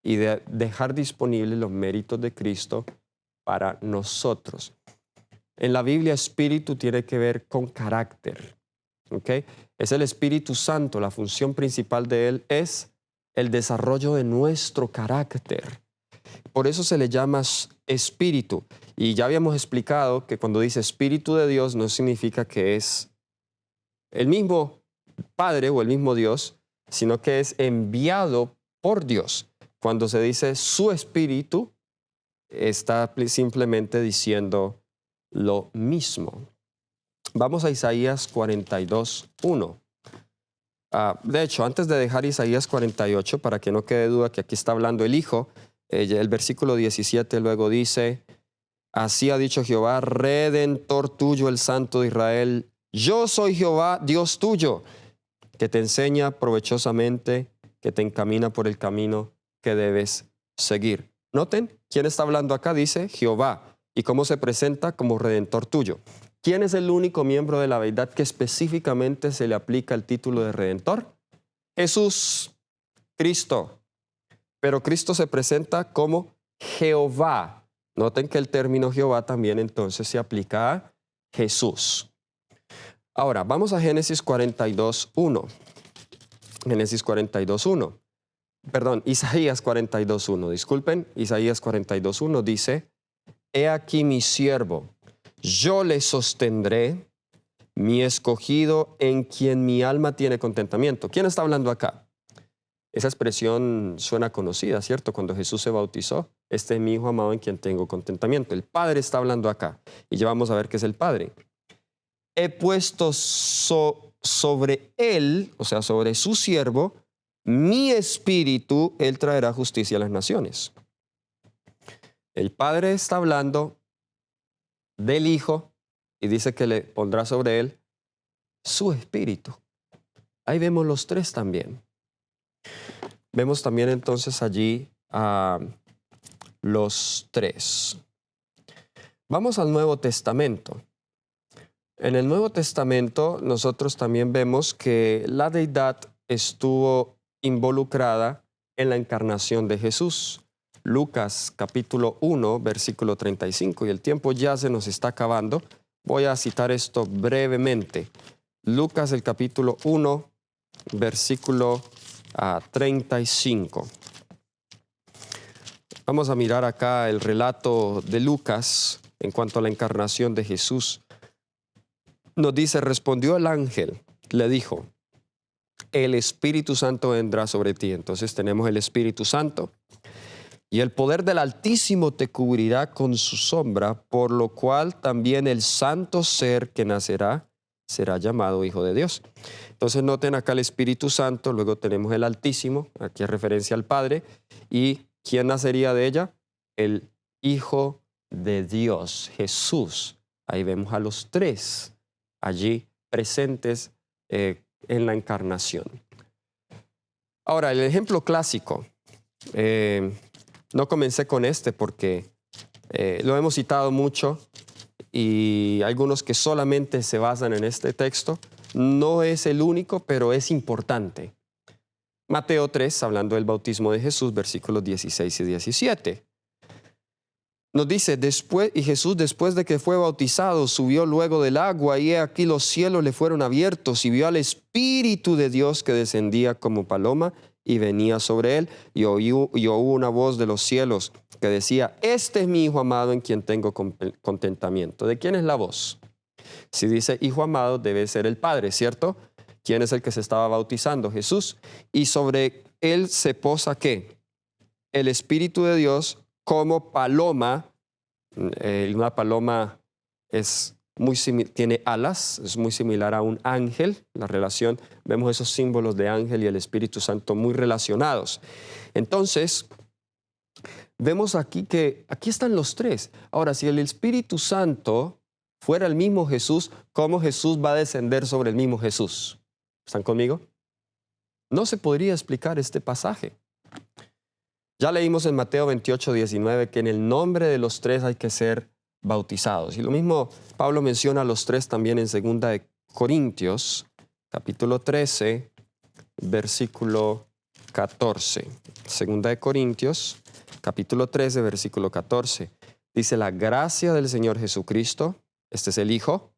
y de dejar disponibles los méritos de Cristo para nosotros. En la Biblia, espíritu tiene que ver con carácter. ¿Okay? Es el Espíritu Santo. La función principal de Él es el desarrollo de nuestro carácter. Por eso se le llama espíritu. Y ya habíamos explicado que cuando dice Espíritu de Dios no significa que es el mismo Padre o el mismo Dios, sino que es enviado por Dios. Cuando se dice su Espíritu, está simplemente diciendo lo mismo. Vamos a Isaías 42:1. De hecho, antes de dejar Isaías 48, para que no quede duda que aquí está hablando el Hijo, el versículo 17 luego dice: así ha dicho Jehová, Redentor tuyo, el Santo de Israel, yo soy Jehová, Dios tuyo, que te enseña provechosamente, que te encamina por el camino que debes seguir. Noten, ¿quién está hablando acá? Dice Jehová. ¿Y cómo se presenta? Como Redentor tuyo. ¿Quién es el único miembro de la deidad que específicamente se le aplica el título de Redentor? Jesús, Cristo. Pero Cristo se presenta como Jehová. Noten que el término Jehová también entonces se aplica a Jesús. Ahora, vamos a Génesis 42:1. Génesis 42:1. Perdón, Isaías 42:1. Disculpen, Isaías 42:1 dice: he aquí mi siervo, yo le sostendré, mi escogido en quien mi alma tiene contentamiento. ¿Quién está hablando acá? Esa expresión suena conocida, ¿cierto? Cuando Jesús se bautizó, este es mi Hijo amado en quien tengo contentamiento. El Padre está hablando acá y ya vamos a ver qué es el Padre. He puesto sobre él, o sea, sobre su siervo, mi espíritu, él traerá justicia a las naciones. El Padre está hablando del Hijo y dice que le pondrá sobre él su espíritu. Ahí vemos los tres también. Vemos también entonces allí a los tres. Vamos al Nuevo Testamento. En el Nuevo Testamento nosotros también vemos que la deidad estuvo involucrada en la encarnación de Jesús. Lucas capítulo 1, versículo 35, y el tiempo ya se nos está acabando. Voy a citar esto brevemente. Lucas el capítulo 1, versículo 35. Vamos a mirar acá el relato de Lucas en cuanto a la encarnación de Jesús. Nos dice: respondió el ángel, le dijo: el Espíritu Santo vendrá sobre ti. Entonces tenemos el Espíritu Santo. Y el poder del Altísimo te cubrirá con su sombra, por lo cual también el santo ser que nacerá será llamado Hijo de Dios. Entonces noten acá el Espíritu Santo, luego tenemos el Altísimo, aquí es referencia al Padre. ¿Y quién nacería de ella? El Hijo de Dios, Jesús. Ahí vemos a los tres allí presentes en la encarnación. Ahora, el ejemplo clásico. No comencé con este porque lo hemos citado mucho y algunos que solamente se basan en este texto. No es el único, pero es importante. Mateo 3, hablando del bautismo de Jesús, versículos 16 y 17. Nos dice: y Jesús, después de que fue bautizado, subió luego del agua, y he aquí los cielos le fueron abiertos, y vio al Espíritu de Dios que descendía como paloma y venía sobre él, y oyó una voz de los cielos que decía: este es mi Hijo amado en quien tengo contentamiento. ¿De quién es la voz? Si dice Hijo amado, debe ser el Padre, ¿cierto? ¿Quién es el que se estaba bautizando? Jesús. Y sobre él se posa ¿qué? El Espíritu de Dios como paloma. Una paloma tiene alas, es muy similar a un ángel. La relación, vemos esos símbolos de ángel y el Espíritu Santo muy relacionados. Entonces, vemos aquí que aquí están los tres. Ahora, si el Espíritu Santo fuera el mismo Jesús, ¿cómo Jesús va a descender sobre el mismo Jesús? ¿Están conmigo? No se podría explicar este pasaje. Ya leímos en Mateo 28, 19 que en el nombre de los tres hay que ser bautizados. Y lo mismo Pablo menciona a los tres también en 2 de Corintios, capítulo 13, versículo 14. 2 de Corintios, capítulo 13, versículo 14. Dice: la gracia del Señor Jesucristo, este es el Hijo,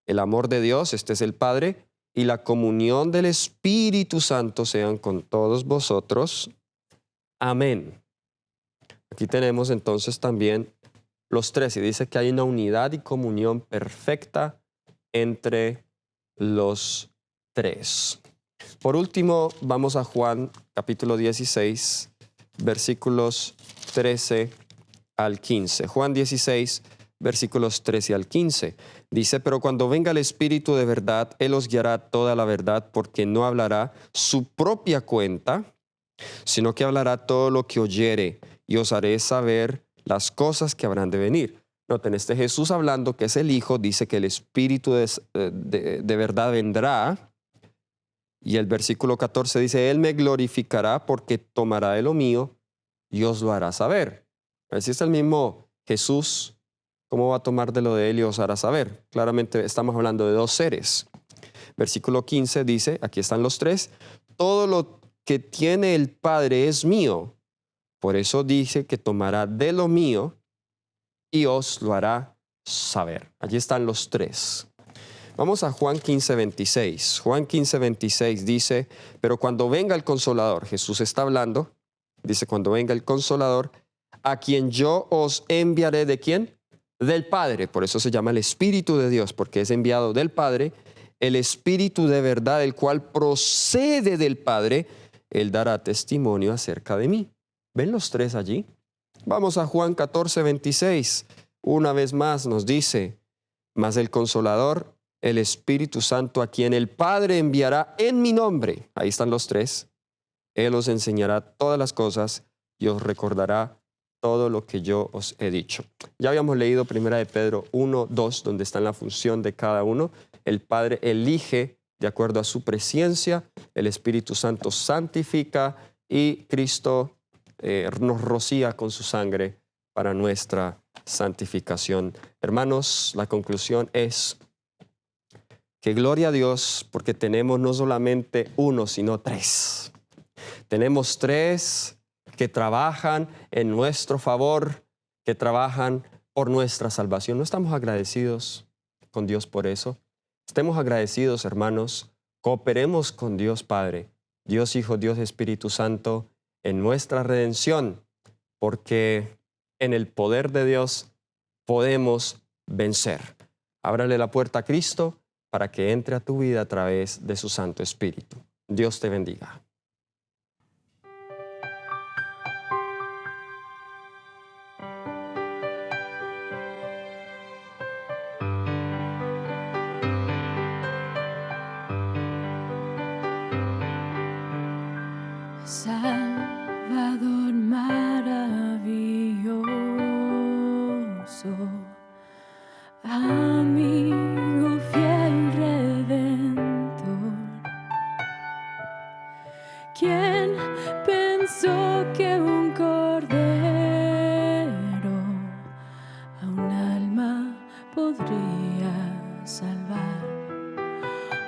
el amor de Dios, este es el Padre, y la comunión del Espíritu Santo sean con todos vosotros. Amén. Aquí tenemos entonces también los tres, y dice que hay una unidad y comunión perfecta entre los tres. Por último, vamos a Juan capítulo 16, versículos 13 al 15. Juan 16, versículos 13 al 15. Dice: pero cuando venga el Espíritu de verdad, Él os guiará a toda la verdad, porque no hablará su propia cuenta, sino que hablará todo lo que oyere, y os haré saber las cosas que habrán de venir. Noten, este Jesús hablando, que es el Hijo, dice que el Espíritu de verdad vendrá. Y el versículo 14 dice: Él me glorificará porque tomará de lo mío y os lo hará saber. Si es el mismo Jesús, ¿cómo va a tomar de lo de Él y os hará saber? Claramente estamos hablando de dos seres. Versículo 15 dice, aquí están los tres: todo lo que tiene el Padre es mío. Por eso dice que tomará de lo mío y os lo hará saber. Allí están los tres. Vamos a Juan 15, 26. Juan 15, 26 dice: pero cuando venga el Consolador, Jesús está hablando, dice: cuando venga el Consolador, a quien yo os enviaré, ¿de quién? Del Padre. Por eso se llama el Espíritu de Dios, porque es enviado del Padre. El Espíritu de verdad, el cual procede del Padre, Él dará testimonio acerca de mí. ¿Ven los tres allí? Vamos a Juan 14, 26. Una vez más nos dice: mas el Consolador, el Espíritu Santo, a quien el Padre enviará en mi nombre. Ahí están los tres. Él os enseñará todas las cosas y os recordará todo lo que yo os he dicho. Ya habíamos leído 1 de Pedro 1, 2, donde está la función de cada uno. El Padre elige de acuerdo a su presciencia, el Espíritu Santo santifica y Cristo nos rocía con su sangre para nuestra santificación. Hermanos, la conclusión es que gloria a Dios, porque tenemos no solamente uno, sino tres. Tenemos tres que trabajan en nuestro favor, que trabajan por nuestra salvación. ¿No estamos agradecidos con Dios por eso? Estemos agradecidos, hermanos. Cooperemos con Dios Padre, Dios Hijo, Dios Espíritu Santo en nuestra redención, porque en el poder de Dios podemos vencer. Ábrale la puerta a Cristo para que entre a tu vida a través de su Santo Espíritu. Dios te bendiga. Salvador maravilloso, amigo fiel redentor, ¿quién pensó que un cordero a un alma podría salvar?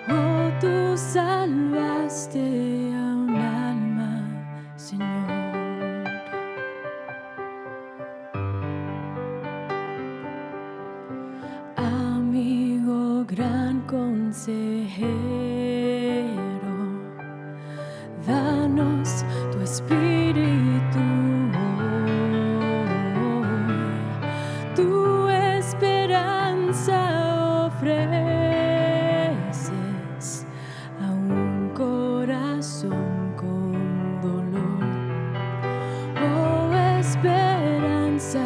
Oh, tú salvaste a un alma, Señor. Amigo, gran consejero, danos tu espíritu hoy, tu esperanza ofreces a un corazón con dolor. Oh, esperanza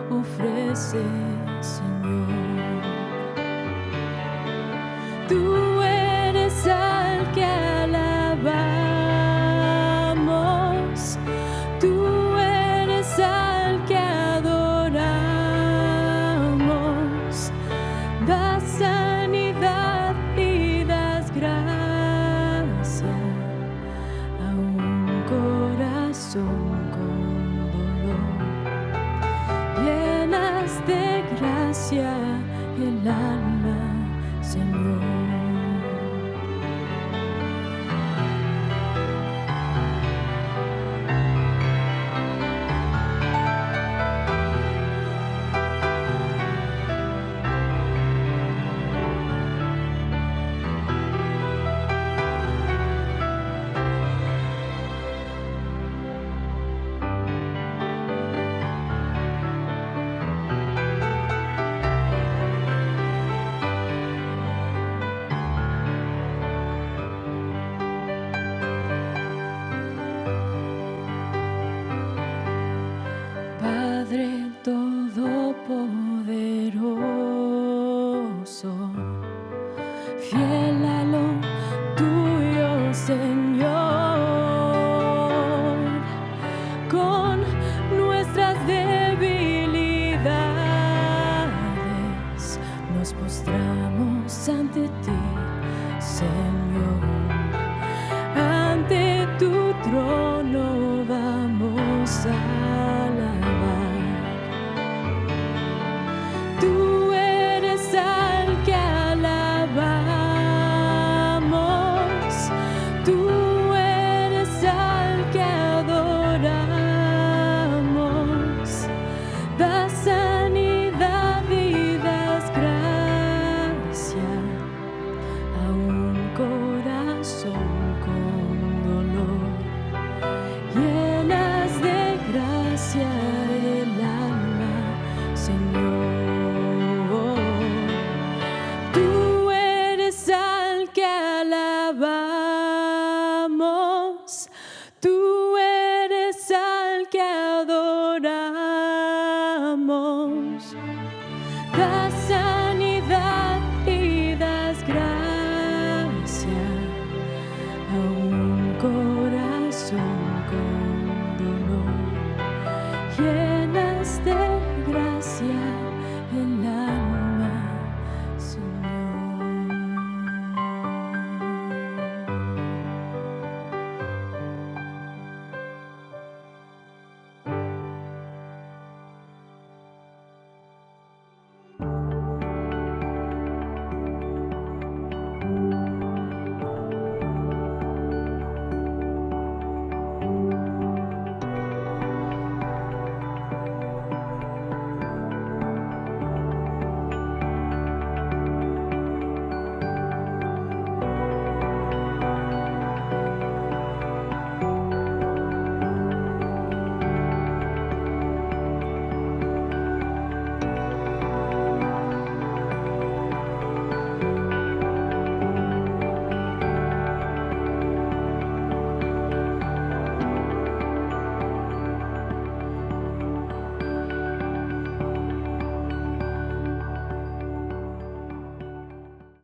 ofreces, Señor. Tú eres al que alabamos, tú eres al fiel a lo tuyo, Señor. Con nuestras debilidades nos postramos ante ti, Señor, ante tu trono.